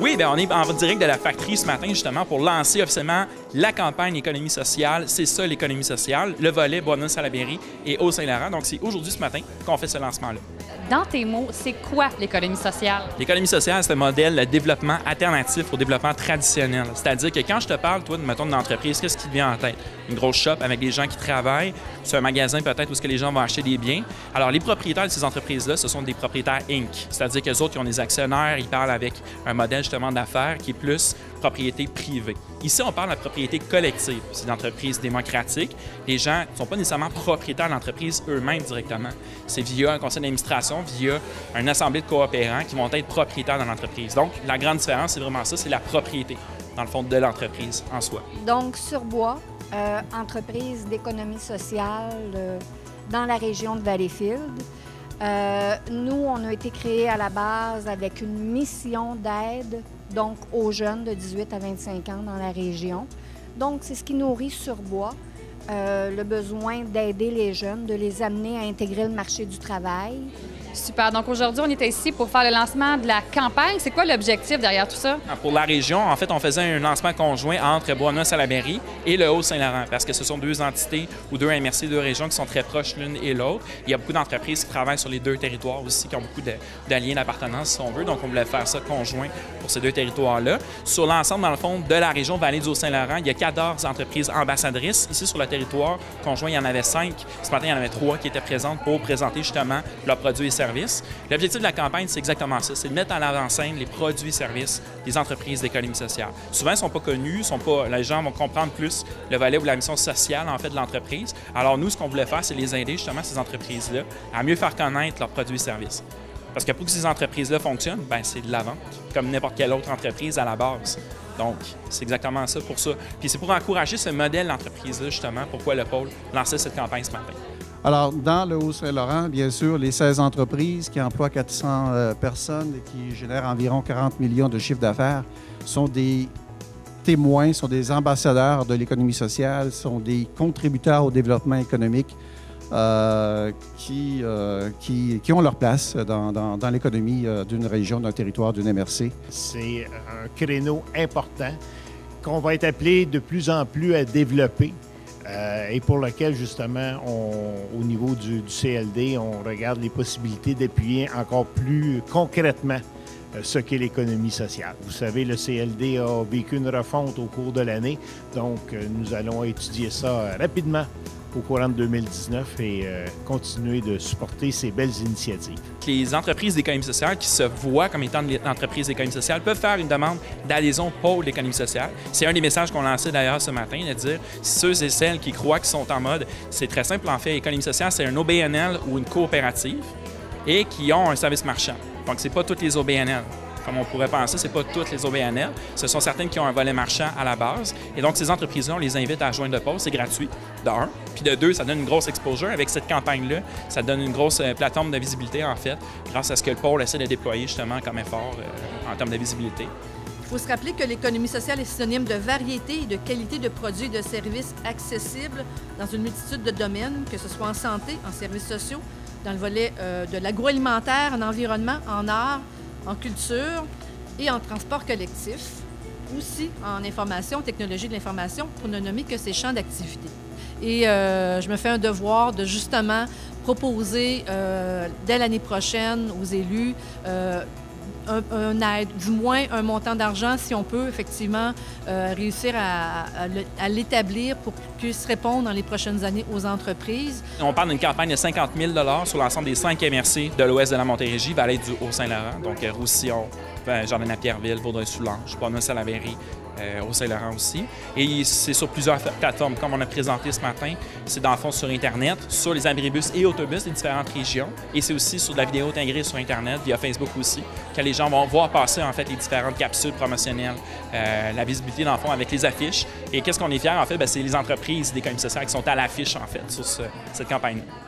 Oui, bien, on est en direct de la factory ce matin, justement, pour lancer officiellement la campagne Économie sociale. C'est ça, l'économie sociale, le volet Boisneuf-Salaberry et Haut-Saint-Laurent. Donc, c'est aujourd'hui, ce matin, qu'on fait ce lancement-là. Dans tes mots, c'est quoi l'économie sociale? L'économie sociale, c'est un modèle de développement alternatif au développement traditionnel. C'est-à-dire que quand je te parle, toi, mettons, d'une entreprise, qu'est-ce qui te vient en tête? Une grosse shop avec des gens qui travaillent, c'est un magasin peut-être où est-ce que les gens vont acheter des biens. Alors, les propriétaires de ces entreprises-là, ce sont des propriétaires Inc. C'est-à-dire qu'eux autres, ils ont des actionnaires, ils parlent avec un modèle justement d'affaires qui est plus propriété privée. Ici, on parle de la propriété collective. C'est une entreprise démocratique. Les gens ne sont pas nécessairement propriétaires de l'entreprise eux-mêmes directement. C'est via un conseil d'administration, via une assemblée de coopérants qui vont être propriétaires de l'entreprise. Donc, la grande différence, c'est vraiment ça, c'est la propriété, dans le fond, de l'entreprise en soi. Donc, Surbois, entreprise d'économie sociale dans la région de Valleyfield. Nous, on a été créés à la base avec une mission d'aide donc aux jeunes de 18 à 25 ans dans la région. Donc, c'est ce qui nourrit Surbois, le besoin d'aider les jeunes, de les amener à intégrer le marché du travail. Super. Donc aujourd'hui, on était ici pour faire le lancement de la campagne. C'est quoi l'objectif derrière tout ça? Pour la région, en fait, on faisait un lancement conjoint entre Boisneuf-Salaberry et le Haut-Saint-Laurent parce que ce sont deux entités ou deux MRC, deux régions qui sont très proches l'une et l'autre. Il y a beaucoup d'entreprises qui travaillent sur les deux territoires aussi, qui ont beaucoup de liens d'appartenance, si on veut. Donc, on voulait faire ça conjoint pour ces deux territoires-là. Sur l'ensemble, dans le fond, de la région Vallée du Haut-Saint-Laurent, il y a 14 entreprises ambassadrices. Ici, sur le territoire conjoint, il y en avait 5. Ce matin, il y en avait 3 qui étaient présentes pour présenter justement leurs produits et services. L'objectif de la campagne, c'est exactement ça, c'est de mettre en avant-scène les produits et services des entreprises d'économie sociale. Souvent, ils ne sont pas connus, les gens vont comprendre plus le volet ou la mission sociale en fait de l'entreprise. Alors nous, ce qu'on voulait faire, c'est les aider justement ces entreprises-là à mieux faire connaître leurs produits et services. Parce que pour que ces entreprises-là fonctionnent, bien, c'est de la vente, comme n'importe quelle autre entreprise à la base. Donc, c'est exactement ça pour ça. Puis c'est pour encourager ce modèle d'entreprise-là, justement, pourquoi le pôle lançait cette campagne ce matin. Alors, dans le Haut-Saint-Laurent, bien sûr, les 16 entreprises qui emploient 400 personnes et qui génèrent environ 40 millions de chiffre d'affaires sont des témoins, sont des ambassadeurs de l'économie sociale, sont des contributeurs au développement économique qui ont leur place dans l'économie d'une région, d'un territoire, d'une MRC. C'est un créneau important qu'on va être appelé de plus en plus à développer. Et pour lequel, justement, au niveau du CLD, on regarde les possibilités d'appuyer encore plus concrètement ce qu'est l'économie sociale. Vous savez, le CLD a vécu une refonte au cours de l'année, donc nous allons étudier ça rapidement au courant de 2019 et continuer de supporter ces belles initiatives. Les entreprises d'économie sociale qui se voient comme étant des entreprises d'économie sociale peuvent faire une demande d'adhésion pôle d'économie sociale. C'est un des messages qu'on lançait d'ailleurs ce matin, de dire ceux et celles qui croient qu'ils sont en mode, c'est très simple en fait, économie sociale, c'est un OBNL ou une coopérative et qui ont un service marchand. Donc, c'est pas toutes les OBNL. Comme on pourrait penser, ce n'est pas toutes les OBNL. Ce sont certaines qui ont un volet marchand à la base. Et donc, ces entreprises-là, on les invite à joindre le pôle. C'est gratuit, de un. Puis de deux, ça donne une grosse exposure. Avec cette campagne-là, ça donne une grosse plateforme de visibilité, en fait, grâce à ce que le pôle essaie de déployer justement comme effort en termes de visibilité. Il faut se rappeler que l'économie sociale est synonyme de variété et de qualité de produits et de services accessibles dans une multitude de domaines, que ce soit en santé, en services sociaux, dans le volet de l'agroalimentaire, en environnement, en art, en culture et en transport collectif, aussi en information, technologie de l'information, pour ne nommer que ces champs d'activité. Et je me fais un devoir de justement proposer dès l'année prochaine aux élus un aide, du moins un montant d'argent, si on peut effectivement réussir à l'établir pour qu'ils puissent répondre dans les prochaines années aux entreprises. On parle d'une campagne de 50 000 $ sur l'ensemble des 5 MRC de l'ouest de la Montérégie, Vallée du Haut-Saint-Laurent, donc Roussillon, Jardin-à-Pierreville, Vaudreuil-Soulanges, Boisneuf-Salaberry, Haut-Saint-Laurent aussi. Et c'est sur plusieurs plateformes, comme on a présenté ce matin. C'est dans le fond sur Internet, sur les abribus et autobus des différentes régions. Et c'est aussi sur de la vidéo intégrée sur Internet, via Facebook aussi, que les gens vont voir passer en fait les différentes capsules promotionnelles, la visibilité dans le fond avec les affiches. Et qu'est-ce qu'on est fiers en fait? Bien, c'est les entreprises d'économie sociale qui sont à l'affiche en fait sur cette campagne-là.